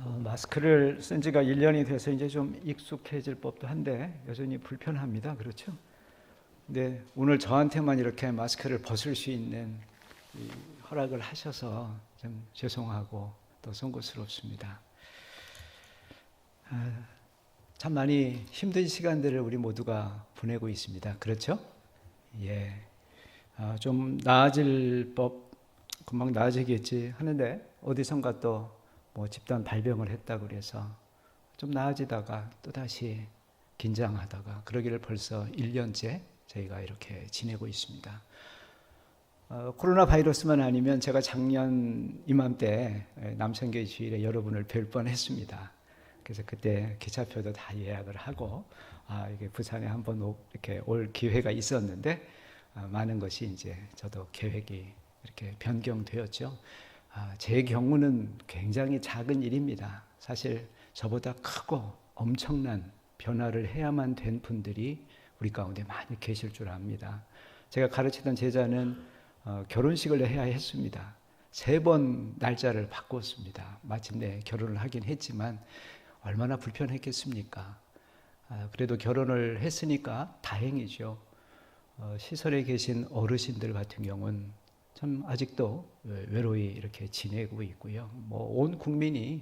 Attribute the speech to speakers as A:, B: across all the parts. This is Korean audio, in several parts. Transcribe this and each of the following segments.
A: 마스크를 쓴 지가 1년이 돼서 이제 좀 익숙해질 법도 한데 여전히 불편합니다. 그렇죠? 근데 오늘 저한테만 이렇게 마스크를 벗을 수 있는 이 허락을 하셔서 좀 죄송하고 또 송구스럽습니다. 참 많이 힘든 시간들을 우리 모두가 보내고 있습니다. 그렇죠? 예. 좀 나아질 법, 금방 나아지겠지 하는데 어디선가 또 뭐 집단 발병을 했다고 그래서 좀 나아지다가 또 다시 긴장하다가 그러기를 벌써 1년째 저희가 이렇게 지내고 있습니다. 코로나 바이러스만 아니면 제가 작년 이맘때 남성교회 주일에 여러분을 뵐 뻔했습니다. 그래서 그때 기차표도 다 예약을 하고 이게 부산에 한번 이렇게 올 기회가 있었는데 많은 것이 이제 저도 계획이 이렇게 변경되었죠. 제 경우는 굉장히 작은 일입니다. 사실 저보다 크고 엄청난 변화를 해야만 된 분들이 우리 가운데 많이 계실 줄 압니다. 제가 가르치던 제자는 결혼식을 해야 했습니다. 3번 날짜를 바꿨습니다. 마침내 결혼을 하긴 했지만 얼마나 불편했겠습니까? 그래도 결혼을 했으니까 다행이죠. 시설에 계신 어르신들 같은 경우는 참 아직도 외로이 이렇게 지내고 있고요. 뭐 온 국민이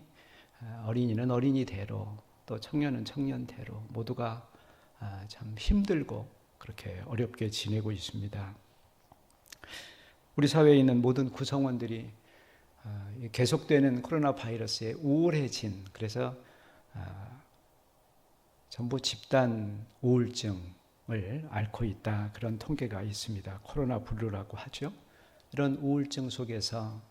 A: 어린이는 어린이대로 또 청년은 청년대로 모두가 참 힘들고 그렇게 어렵게 지내고 있습니다. 우리 사회에 있는 모든 구성원들이 계속되는 코로나 바이러스에 우울해진, 그래서 전부 집단 우울증을 앓고 있다, 그런 통계가 있습니다. 코로나 블루라고 하죠. 이런 우울증 속에서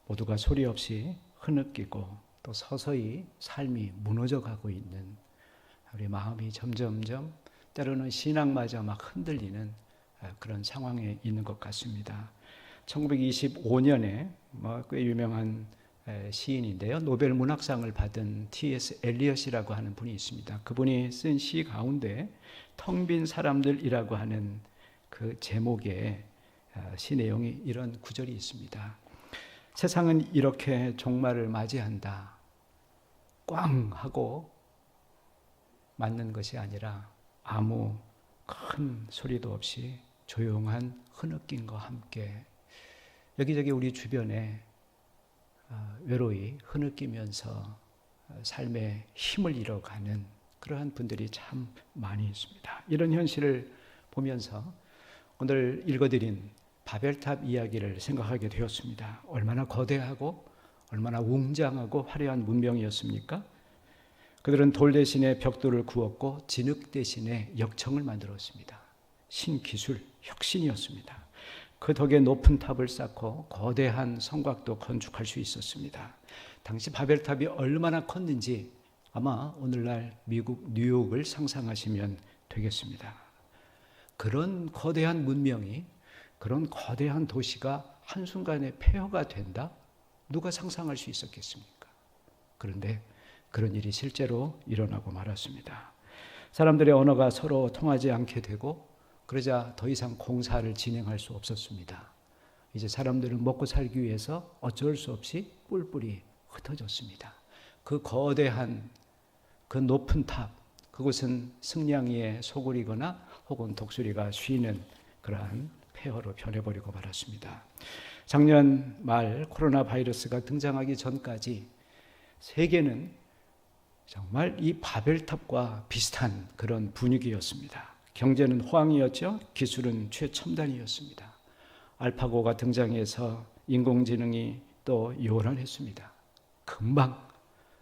A: 모두가 소리 없이 흐느끼고 또 서서히 삶이 무너져 가고 있는, 우리 마음이 점점점 때로는 신앙마저 막 흔들리는 그런 상황에 있는 것 같습니다. 1925년에 꽤 유명한 시인인데요. 노벨 문학상을 받은 T.S. 엘리엇이라고 하는 분이 있습니다. 그분이 쓴 시 가운데 텅 빈 사람들이라고 하는 그 제목에 시 내용이 이런 구절이 있습니다. 세상은 이렇게 종말을 맞이한다. 꽝 하고 맞는 것이 아니라 아무 큰 소리도 없이 조용한 흐느낌과 함께 여기저기 우리 주변에 외로이 흐느끼면서 삶의 힘을 잃어가는 그러한 분들이 참 많이 있습니다. 이런 현실을 보면서 오늘 읽어드린 바벨탑 이야기를 생각하게 되었습니다. 얼마나 거대하고 얼마나 웅장하고 화려한 문명이었습니까? 그들은 돌 대신에 벽돌을 구웠고 진흙 대신에 역청을 만들었습니다. 신기술, 혁신이었습니다. 그 덕에 높은 탑을 쌓고 거대한 성곽도 건축할 수 있었습니다. 당시 바벨탑이 얼마나 컸는지 아마 오늘날 미국 뉴욕을 상상하시면 되겠습니다. 그런 거대한 문명이, 그런 거대한 도시가 한순간에 폐허가 된다? 누가 상상할 수 있었겠습니까? 그런데 그런 일이 실제로 일어나고 말았습니다. 사람들의 언어가 서로 통하지 않게 되고 그러자 더 이상 공사를 진행할 수 없었습니다. 이제 사람들은 먹고 살기 위해서 어쩔 수 없이 뿔뿔이 흩어졌습니다. 그 거대한 그 높은 탑, 그곳은 승냥이의 소굴이거나 혹은 독수리가 쉬는 그러한 폐허로 변해버리고 말았습니다. 작년 말 코로나 바이러스가 등장하기 전까지 세계는 정말 이 바벨탑과 비슷한 그런 분위기였습니다. 경제는 호황이었죠. 기술은 최첨단이었습니다. 알파고가 등장해서 인공지능이 또 요원을 했습니다. 금방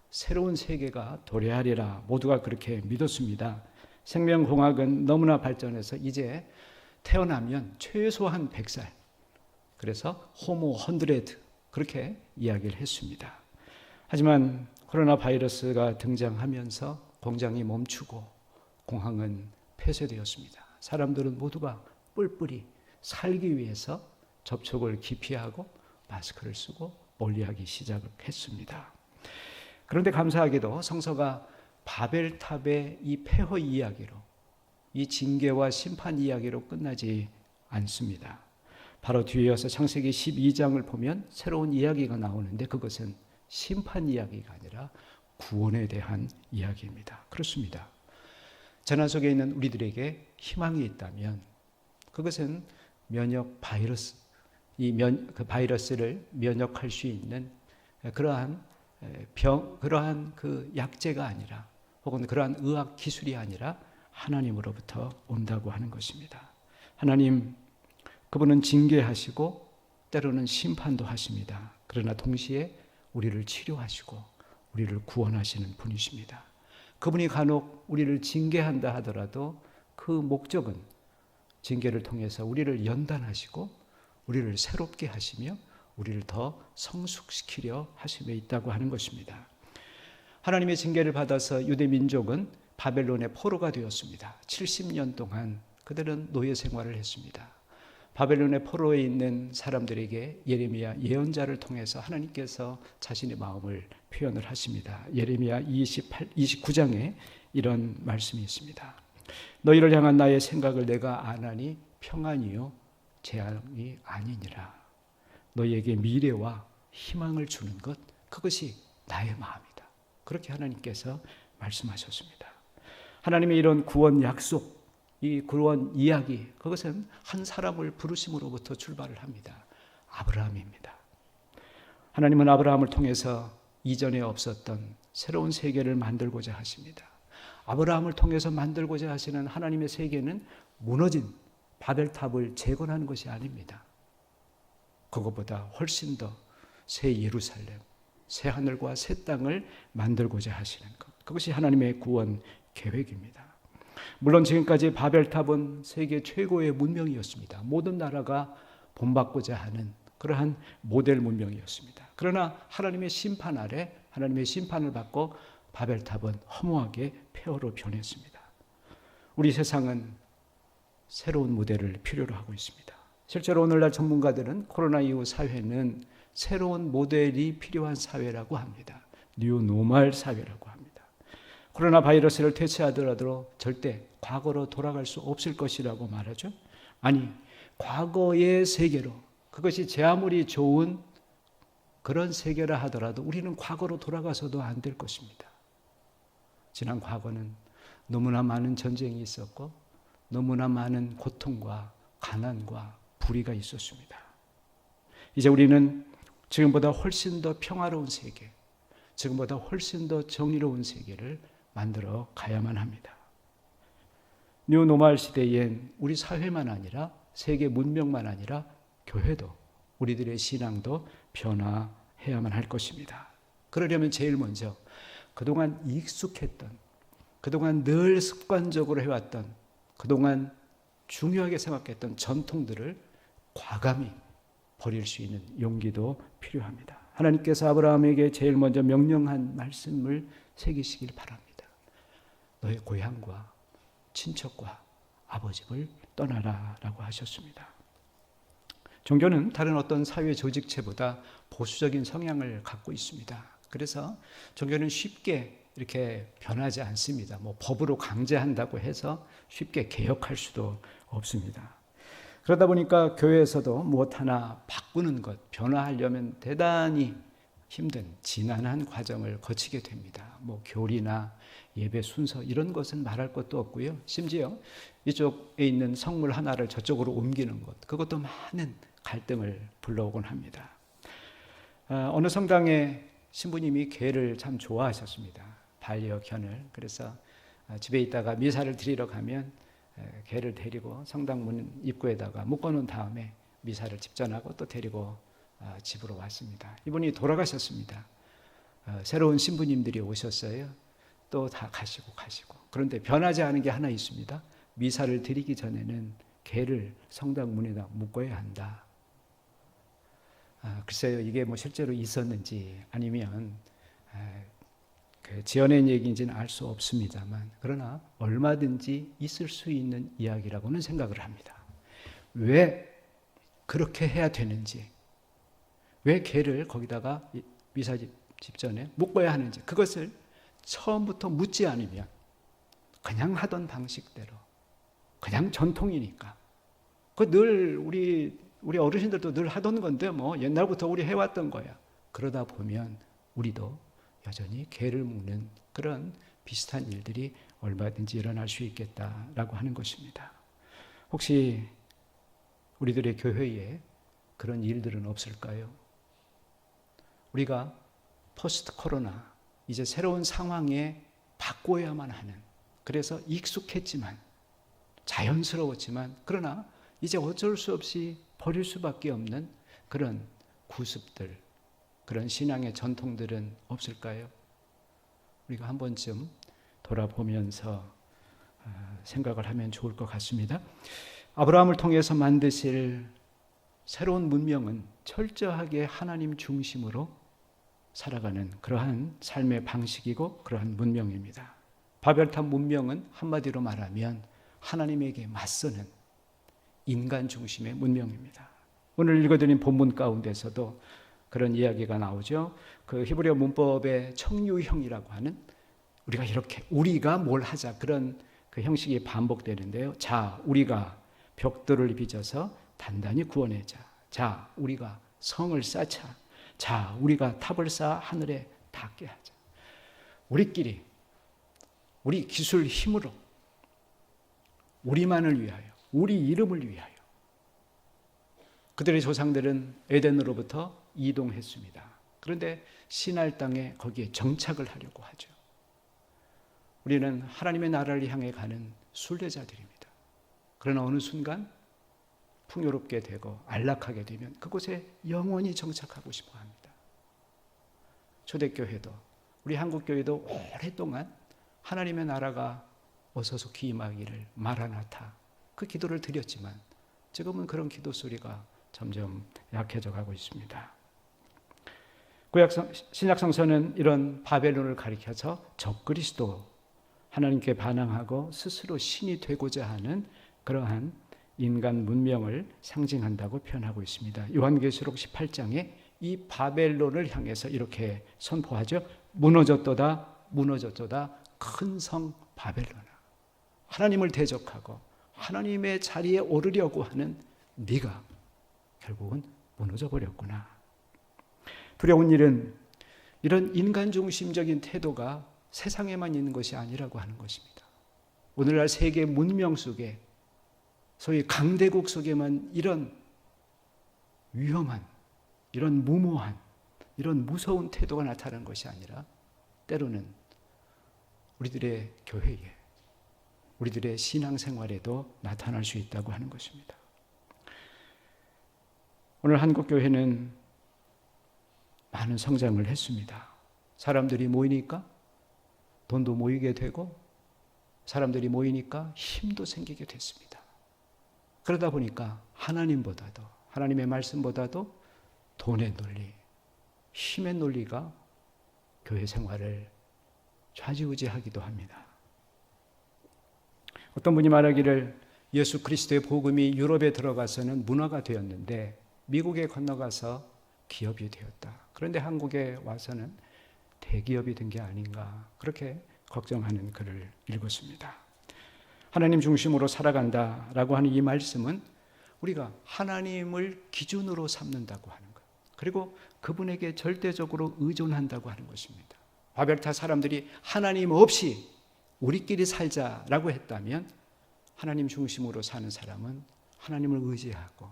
A: 새로운 세계가 도래하리라 모두가 그렇게 믿었습니다. 생명공학은 너무나 발전해서 이제 태어나면 최소한 100살, 그래서 호모 100 그렇게 이야기를 했습니다. 하지만 코로나 바이러스가 등장하면서 공장이 멈추고 공항은 폐쇄되었습니다. 사람들은 모두가 뿔뿔이 살기 위해서 접촉을 기피하고 마스크를 쓰고 멀리하기 시작했습니다. 그런데 감사하게도 성서가 바벨탑의 이 폐허 이야기로, 이 징계와 심판 이야기로 끝나지 않습니다. 바로 뒤에 이어서 창세기 12장을 보면 새로운 이야기가 나오는데 그것은 심판 이야기가 아니라 구원에 대한 이야기입니다. 그렇습니다. 재난 속에 있는 우리들에게 희망이 있다면 그것은 면역 바이러스, 그 바이러스를 면역할 수 있는 그러한 그러한 그 약제가 아니라 혹은 그러한 의학 기술이 아니라 하나님으로부터 온다고 하는 것입니다. 하나님, 그분은 징계하시고 때로는 심판도 하십니다. 그러나 동시에 우리를 치료하시고 우리를 구원하시는 분이십니다. 그분이 간혹 우리를 징계한다 하더라도 그 목적은 징계를 통해서 우리를 연단하시고 우리를 새롭게 하시며 우리를 더 성숙시키려 하심에 있다고 하는 것입니다. 하나님의 징계를 받아서 유대 민족은 바벨론의 포로가 되었습니다. 70년 동안 그들은 노예 생활을 했습니다. 바벨론의 포로에 있는 사람들에게 예레미야 예언자를 통해서 하나님께서 자신의 마음을 표현을 하십니다. 예레미야 29장에 이런 말씀이 있습니다. 너희를 향한 나의 생각을 내가 아나니 평안이요 재앙이 아니니라. 너희에게 미래와 희망을 주는 것, 그것이 나의 마음이다. 그렇게 하나님께서 말씀하셨습니다. 하나님의 이런 구원 약속, 이 구원 이야기, 그것은 한 사람을 부르심으로부터 출발을 합니다. 아브라함입니다. 하나님은 아브라함을 통해서 이전에 없었던 새로운 세계를 만들고자 하십니다. 아브라함을 통해서 만들고자 하시는 하나님의 세계는 무너진 바벨탑을 재건하는 것이 아닙니다. 그것보다 훨씬 더 새 예루살렘, 새 하늘과 새 땅을 만들고자 하시는 것, 그것이 하나님의 구원 계획입니다. 물론 지금까지 바벨탑은 세계 최고의 문명이었습니다. 모든 나라가 본받고자 하는 그러한 모델 문명이었습니다. 그러나 하나님의 심판 아래 하나님의 심판을 받고 바벨탑은 허무하게 폐허로 변했습니다. 우리 세상은 새로운 모델을 필요로 하고 있습니다. 실제로 오늘날 전문가들은 코로나 이후 사회는 새로운 모델이 필요한 사회라고 합니다. 뉴노멀 사회라고 합니다. 코로나 바이러스를 퇴치하더라도 절대 과거로 돌아갈 수 없을 것이라고 말하죠. 아니, 과거의 세계로, 그것이 제 아무리 좋은 그런 세계라 하더라도 우리는 과거로 돌아가서도 안 될 것입니다. 지난 과거는 너무나 많은 전쟁이 있었고 너무나 많은 고통과 가난과 불의가 있었습니다. 이제 우리는 지금보다 훨씬 더 평화로운 세계, 지금보다 훨씬 더 정의로운 세계를 만들어 가야만 합니다. 뉴노멀 시대엔 우리 사회만 아니라 세계 문명만 아니라 교회도 우리들의 신앙도 변화해야만 할 것입니다. 그러려면 제일 먼저 그동안 익숙했던, 그동안 늘 습관적으로 해왔던, 그동안 중요하게 생각했던 전통들을 과감히 버릴 수 있는 용기도 필요합니다. 하나님께서 아브라함에게 제일 먼저 명령한 말씀을 새기시길 바랍니다. 너의 고향과 친척과 아버집을 떠나라 라고 하셨습니다. 종교는 다른 어떤 사회 조직체보다 보수적인 성향을 갖고 있습니다. 그래서 종교는 쉽게 이렇게 변하지 않습니다. 법으로 강제한다고 해서 쉽게 개혁할 수도 없습니다. 그러다 보니까 교회에서도 무엇 하나 바꾸는 것, 변화하려면 대단히 힘든 지난한 과정을 거치게 됩니다. 교리나 예배 순서 이런 것은 말할 것도 없고요. 심지어 이쪽에 있는 성물 하나를 저쪽으로 옮기는 것, 그것도 많은 갈등을 불러오곤 합니다. 어느 성당에 신부님이 개를 참 좋아하셨습니다. 반려견을. 그래서 집에 있다가 미사를 드리러 가면 개를 데리고 성당 문 입구에다가 묶어놓은 다음에 미사를 집전하고 또 데리고 집으로 왔습니다. 이분이 돌아가셨습니다. 새로운 신부님들이 오셨어요. 또 다 가시고. 그런데 변하지 않은 게 하나 있습니다. 미사를 드리기 전에는 개를 성당 문에다 묶어야 한다. 글쎄요, 이게 실제로 있었는지 아니면 지어낸 얘기인지는 알 수 없습니다만, 그러나 얼마든지 있을 수 있는 이야기라고는 생각을 합니다. 왜 그렇게 해야 되는지, 왜 개를 거기다가 미사 집전에 묶어야 하는지, 그것을 처음부터 묻지 않으면 그냥 하던 방식대로, 그냥 전통이니까, 늘 우리 어르신들도 늘 하던 건데 옛날부터 우리 해왔던 거야. 그러다 보면 우리도 여전히 개를 묶는 그런 비슷한 일들이 얼마든지 일어날 수 있겠다라고 하는 것입니다. 혹시 우리들의 교회에 그런 일들은 없을까요? 우리가 포스트 코로나, 이제 새로운 상황에 바꿔야만 하는, 그래서 익숙했지만 자연스러웠지만 그러나 이제 어쩔 수 없이 버릴 수밖에 없는 그런 구습들, 그런 신앙의 전통들은 없을까요? 우리가 한 번쯤 돌아보면서 생각을 하면 좋을 것 같습니다. 아브라함을 통해서 만드실 새로운 문명은 철저하게 하나님 중심으로 살아가는 그러한 삶의 방식이고 그러한 문명입니다. 바벨탑 문명은 한마디로 말하면 하나님에게 맞서는 인간 중심의 문명입니다. 오늘 읽어드린 본문 가운데서도 그런 이야기가 나오죠. 그 히브리어 문법의 청유형이라고 하는, 우리가 이렇게 우리가 뭘 하자, 그런 그 형식이 반복되는데요. 자, 우리가 벽돌을 빚어서 단단히 구워내자. 자, 우리가 성을 쌓자. 자, 우리가 탑을 쌓아 하늘에 닿게 하자. 우리끼리, 우리 기술 힘으로, 우리만을 위하여, 우리 이름을 위하여. 그들의 조상들은 에덴으로부터 이동했습니다. 그런데 시날 땅에 거기에 정착을 하려고 하죠. 우리는 하나님의 나라를 향해 가는 순례자들입니다. 그러나 어느 순간 풍요롭게 되고 안락하게 되면 그곳에 영원히 정착하고 싶어 합니다. 초대교회도, 우리 한국교회도 오랫동안 하나님의 나라가 어서 속히 임하기를 마라나타, 그 기도를 드렸지만 지금은 그런 기도 소리가 점점 약해져 가고 있습니다. 신약성서는 이런 바벨론을 가리켜서 적그리스도, 하나님께 반항하고 스스로 신이 되고자 하는 그러한 인간 문명을 상징한다고 표현하고 있습니다. 요한계시록 18장에 이 바벨론을 향해서 이렇게 선포하죠. 무너졌도다, 무너졌도다, 큰 성 바벨론아. 하나님을 대적하고 하나님의 자리에 오르려고 하는 네가 결국은 무너져 버렸구나. 두려운 일은 이런 인간 중심적인 태도가 세상에만 있는 것이 아니라고 하는 것입니다. 오늘날 세계 문명 속에, 소위 강대국 속에만 이런 위험한, 이런 무모한, 이런 무서운 태도가 나타나는 것이 아니라 때로는 우리들의 교회에, 우리들의 신앙생활에도 나타날 수 있다고 하는 것입니다. 오늘 한국교회는 많은 성장을 했습니다. 사람들이 모이니까 돈도 모이게 되고, 사람들이 모이니까 힘도 생기게 됐습니다. 그러다 보니까 하나님보다도, 하나님의 말씀보다도 돈의 논리, 힘의 논리가 교회 생활을 좌지우지하기도 합니다. 어떤 분이 말하기를 예수 그리스도의 복음이 유럽에 들어가서는 문화가 되었는데 미국에 건너가서 기업이 되었다. 그런데 한국에 와서는 대기업이 된 게 아닌가, 그렇게 걱정하는 글을 읽었습니다. 하나님 중심으로 살아간다라고 하는 이 말씀은 우리가 하나님을 기준으로 삼는다고 하는 것, 그리고 그분에게 절대적으로 의존한다고 하는 것입니다. 바벨탑 사람들이 하나님 없이 우리끼리 살자라고 했다면 하나님 중심으로 사는 사람은 하나님을 의지하고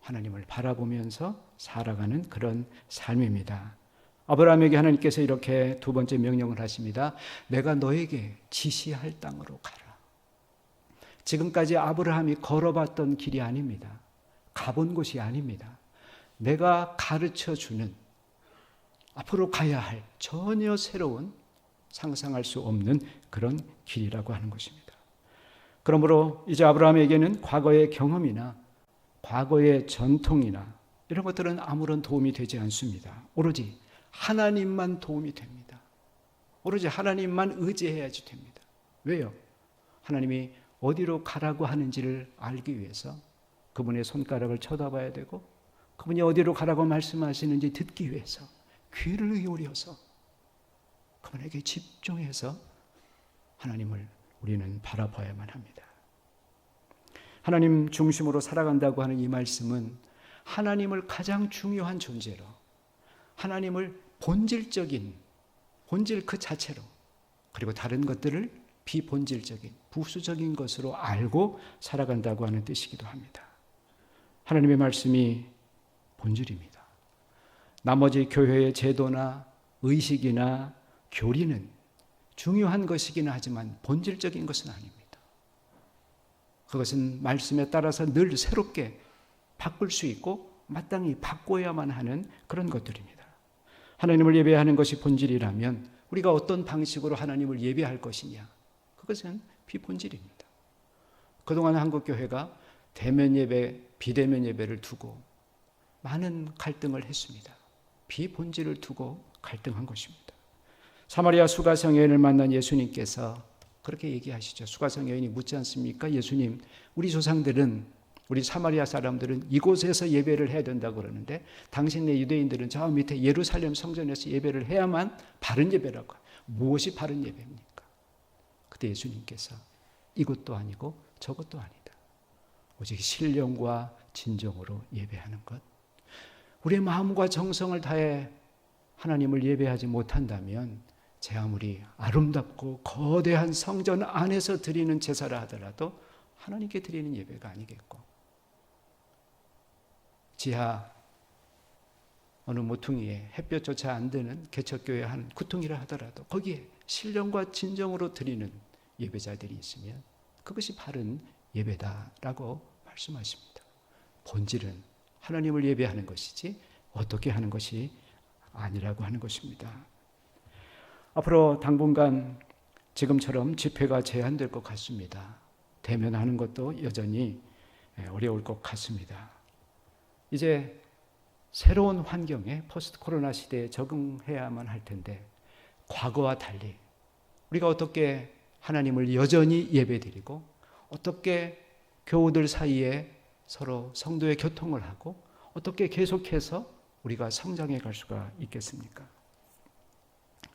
A: 하나님을 바라보면서 살아가는 그런 삶입니다. 아브라함에게 하나님께서 이렇게 두 번째 명령을 하십니다. 내가 너에게 지시할 땅으로 가라. 지금까지 아브라함이 걸어봤던 길이 아닙니다. 가본 곳이 아닙니다. 내가 가르쳐주는, 앞으로 가야 할 전혀 새로운, 상상할 수 없는 그런 길이라고 하는 것입니다. 그러므로 이제 아브라함에게는 과거의 경험이나 과거의 전통이나 이런 것들은 아무런 도움이 되지 않습니다. 오로지 하나님만 도움이 됩니다. 오로지 하나님만 의지해야지 됩니다. 왜요? 하나님이 어디로 가라고 하는지를 알기 위해서 그분의 손가락을 쳐다봐야 되고, 그분이 어디로 가라고 말씀하시는지 듣기 위해서 귀를 기울여서 그분에게 집중해서 하나님을 우리는 바라봐야만 합니다. 하나님 중심으로 살아간다고 하는 이 말씀은 하나님을 가장 중요한 존재로, 하나님을 본질 그 자체로, 그리고 다른 것들을 비본질적인 부수적인 것으로 알고 살아간다고 하는 뜻이기도 합니다. 하나님의 말씀이 본질입니다. 나머지 교회의 제도나 의식이나 교리는 중요한 것이긴 하지만 본질적인 것은 아닙니다. 그것은 말씀에 따라서 늘 새롭게 바꿀 수 있고 마땅히 바꿔야만 하는 그런 것들입니다. 하나님을 예배하는 것이 본질이라면 우리가 어떤 방식으로 하나님을 예배할 것이냐, 그것은 비본질입니다. 그동안 한국교회가 대면 예배, 비대면 예배를 두고 많은 갈등을 했습니다. 비본질을 두고 갈등한 것입니다. 사마리아 수가성 여인을 만난 예수님께서 그렇게 얘기하시죠. 수가성 여인이 묻지 않습니까? 예수님, 우리 조상들은, 우리 사마리아 사람들은 이곳에서 예배를 해야 된다고 그러는데 당신네 유대인들은 저 밑에 예루살렘 성전에서 예배를 해야만 바른 예배라고. 무엇이 바른 예배입니까? 그때 예수님께서 이것도 아니고 저것도 아니다. 오직 신령과 진정으로 예배하는 것. 우리의 마음과 정성을 다해 하나님을 예배하지 못한다면 제 아무리 아름답고 거대한 성전 안에서 드리는 제사라 하더라도 하나님께 드리는 예배가 아니겠고, 지하 어느 모퉁이에 햇볕조차 안 드는 개척교회 한 구퉁이라 하더라도 거기에 신령과 진정으로 드리는 예배자들이 있으면 그것이 바른 예배다라고 말씀하십니다. 본질은 하나님을 예배하는 것이지 어떻게 하는 것이 아니라고 하는 것입니다. 앞으로 당분간 지금처럼 집회가 제한될 것 같습니다. 대면하는 것도 여전히 어려울 것 같습니다. 이제 새로운 환경에 포스트 코로나 시대에 적응해야만 할 텐데, 과거와 달리 우리가 어떻게 하나님을 여전히 예배드리고 어떻게 교우들 사이에 서로 성도의 교통을 하고 어떻게 계속해서 우리가 성장해 갈 수가 있겠습니까?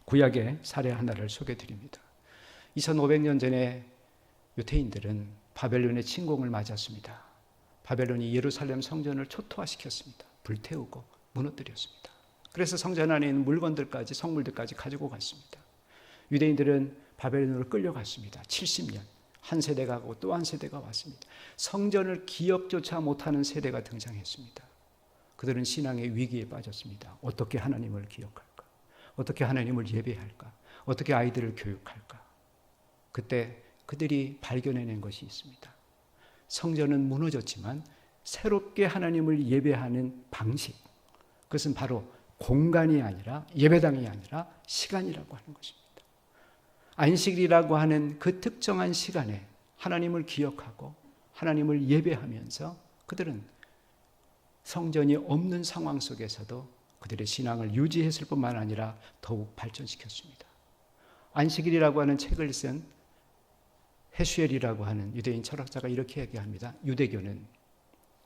A: 구약의 사례 하나를 소개드립니다. 2500년 전에 유대인들은 바벨론의 침공을 맞았습니다. 바벨론이 예루살렘 성전을 초토화시켰습니다. 불태우고 무너뜨렸습니다. 그래서 성전 안에 있는 물건들까지, 성물들까지 가지고 갔습니다. 유대인들은 바벨론으로 끌려갔습니다. 70년. 한 세대가 가고 또 한 세대가 왔습니다. 성전을 기억조차 못하는 세대가 등장했습니다. 그들은 신앙의 위기에 빠졌습니다. 어떻게 하나님을 기억할까? 어떻게 하나님을 예배할까? 어떻게 아이들을 교육할까? 그때 그들이 발견해낸 것이 있습니다. 성전은 무너졌지만 새롭게 하나님을 예배하는 방식, 그것은 바로 공간이 아니라, 예배당이 아니라 시간이라고 하는 것입니다. 안식일이라고 하는 그 특정한 시간에 하나님을 기억하고 하나님을 예배하면서 그들은 성전이 없는 상황 속에서도 그들의 신앙을 유지했을 뿐만 아니라 더욱 발전시켰습니다. 안식일이라고 하는 책을 쓴 헤슈엘이라고 하는 유대인 철학자가 이렇게 얘기합니다. 유대교는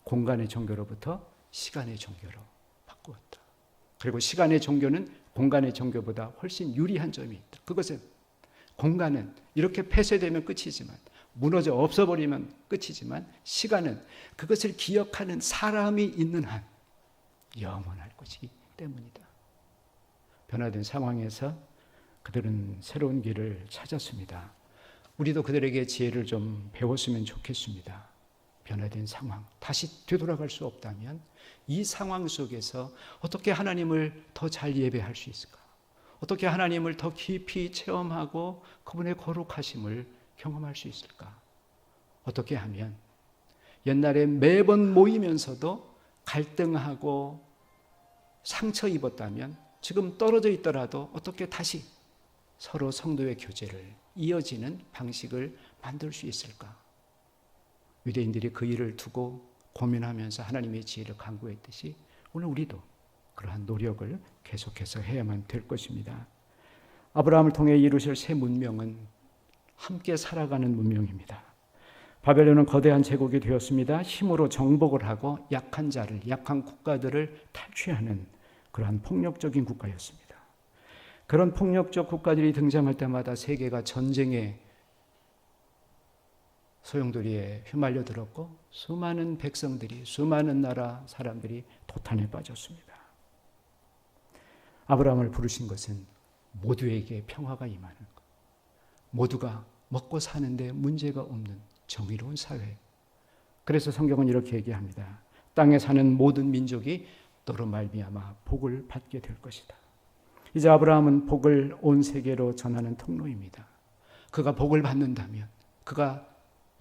A: 공간의 종교로부터 시간의 종교로 바꾸었다. 그리고 시간의 종교는 공간의 종교보다 훨씬 유리한 점이 있다. 그것은 공간은 이렇게 폐쇄되면 끝이지만, 무너져 없어버리면 끝이지만, 시간은 그것을 기억하는 사람이 있는 한 영원할 것이기 때문이다. 변화된 상황에서 그들은 새로운 길을 찾았습니다. 우리도 그들에게 지혜를 좀 배웠으면 좋겠습니다. 변화된 상황, 다시 되돌아갈 수 없다면 이 상황 속에서 어떻게 하나님을 더 잘 예배할 수 있을까? 어떻게 하나님을 더 깊이 체험하고 그분의 거룩하심을 경험할 수 있을까? 어떻게 하면 옛날에 매번 모이면서도 갈등하고 상처 입었다면 지금 떨어져 있더라도 어떻게 다시 서로 성도의 교제를 이어지는 방식을 만들 수 있을까? 유대인들이 그 일을 두고 고민하면서 하나님의 지혜를 간구했듯이 오늘 우리도 그러한 노력을 계속해서 해야만 될 것입니다. 아브라함을 통해 이루실 새 문명은 함께 살아가는 문명입니다. 바벨론은 거대한 제국이 되었습니다. 힘으로 정복을 하고 약한 자를, 약한 국가들을 탈취하는 그러한 폭력적인 국가였습니다. 그런 폭력적 국가들이 등장할 때마다 세계가 전쟁의 소용돌이에 휘말려 들었고 수많은 백성들이, 수많은 나라 사람들이 도탄에 빠졌습니다. 아브라함을 부르신 것은 모두에게 평화가 임하는 것, 모두가 먹고 사는데 문제가 없는 정의로운 사회. 그래서 성경은 이렇게 얘기합니다. 땅에 사는 모든 민족이 너로 말미암아 복을 받게 될 것이다. 이제 아브라함은 복을 온 세계로 전하는 통로입니다. 그가 복을 받는다면, 그가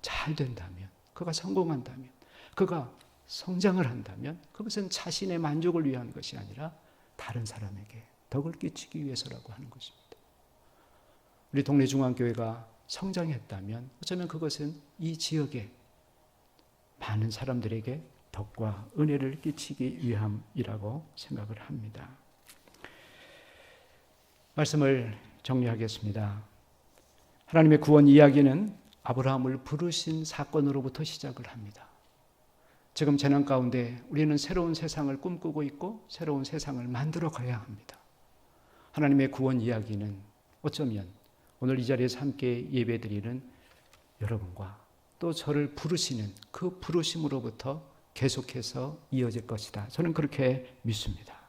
A: 잘 된다면, 그가 성공한다면, 그가 성장을 한다면 그것은 자신의 만족을 위한 것이 아니라 다른 사람에게 덕을 끼치기 위해서라고 하는 것입니다. 우리 동네 중앙교회가 성장했다면 어쩌면 그것은 이 지역에 많은 사람들에게 덕과 은혜를 끼치기 위함이라고 생각을 합니다. 말씀을 정리하겠습니다. 하나님의 구원 이야기는 아브라함을 부르신 사건으로부터 시작을 합니다. 지금 재난 가운데 우리는 새로운 세상을 꿈꾸고 있고 새로운 세상을 만들어 가야 합니다. 하나님의 구원 이야기는 어쩌면 오늘 이 자리에서 함께 예배드리는 여러분과 또 저를 부르시는 그 부르심으로부터 계속해서 이어질 것이다. 저는 그렇게 믿습니다.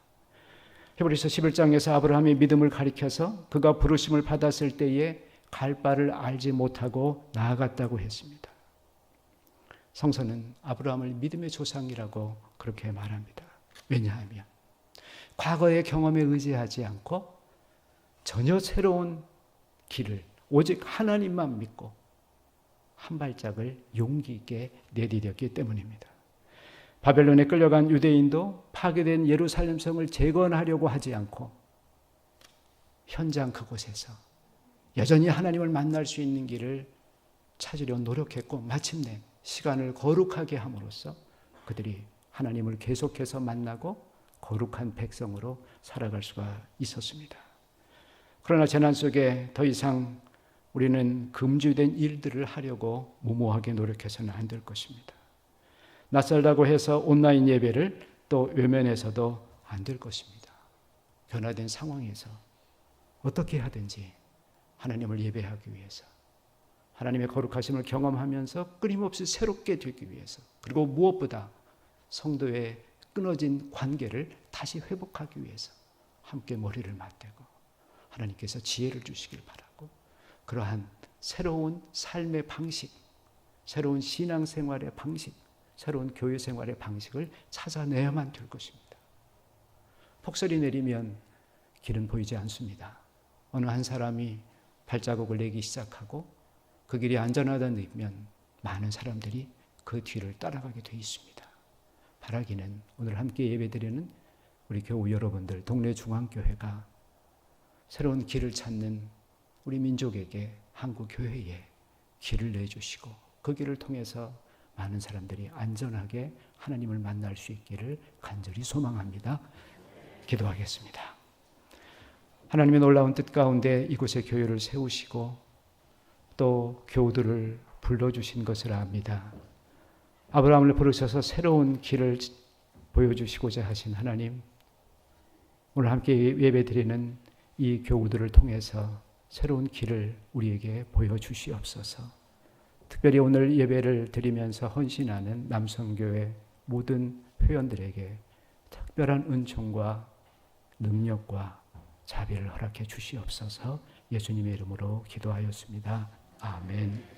A: 히브리서 11장에서 아브라함의 믿음을 가리켜서 그가 부르심을 받았을 때에 갈 바를 알지 못하고 나아갔다고 했습니다. 성서는 아브라함을 믿음의 조상이라고 그렇게 말합니다. 왜냐하면 과거의 경험에 의지하지 않고 전혀 새로운 길을 오직 하나님만 믿고 한 발짝을 용기 있게 내디뎠기 때문입니다. 바벨론에 끌려간 유대인도 파괴된 예루살렘 성을 재건하려고 하지 않고 현장 그곳에서 여전히 하나님을 만날 수 있는 길을 찾으려 노력했고 마침내 시간을 거룩하게 함으로써 그들이 하나님을 계속해서 만나고 거룩한 백성으로 살아갈 수가 있었습니다. 그러나 재난 속에 더 이상 우리는 금지된 일들을 하려고 무모하게 노력해서는 안 될 것입니다. 낯설다고 해서 온라인 예배를 또 외면해서도 안 될 것입니다. 변화된 상황에서 어떻게 하든지 하나님을 예배하기 위해서 하나님의 거룩하심을 경험하면서 끊임없이 새롭게 되기 위해서 그리고 무엇보다 성도의 끊어진 관계를 다시 회복하기 위해서 함께 머리를 맞대고 하나님께서 지혜를 주시길 바라고 그러한 새로운 삶의 방식, 새로운 신앙생활의 방식, 새로운 교회 생활의 방식을 찾아내야만 될 것입니다. 폭설이 내리면 길은 보이지 않습니다. 어느 한 사람이 발자국을 내기 시작하고 그 길이 안전하다 느끼면 많은 사람들이 그 뒤를 따라가게 되어 있습니다. 바라기는 오늘 함께 예배드리는 우리 교우 여러분들, 동네 중앙교회가 새로운 길을 찾는 우리 민족에게, 한국 교회에 길을 내주시고 그 길을 통해서 많은 사람들이 안전하게 하나님을 만날 수 있기를 간절히 소망합니다. 기도하겠습니다. 하나님의 놀라운 뜻 가운데 이곳에 교회를 세우시고 또 교우들을 불러주신 것을 압니다. 아브라함을 부르셔서 새로운 길을 보여주시고자 하신 하나님, 오늘 함께 예배드리는 이 교우들을 통해서 새로운 길을 우리에게 보여주시옵소서. 특별히 오늘 예배를 드리면서 헌신하는 남성교회 모든 회원들에게 특별한 은총과 능력과 자비를 허락해 주시옵소서. 예수님의 이름으로 기도하였습니다. 아멘.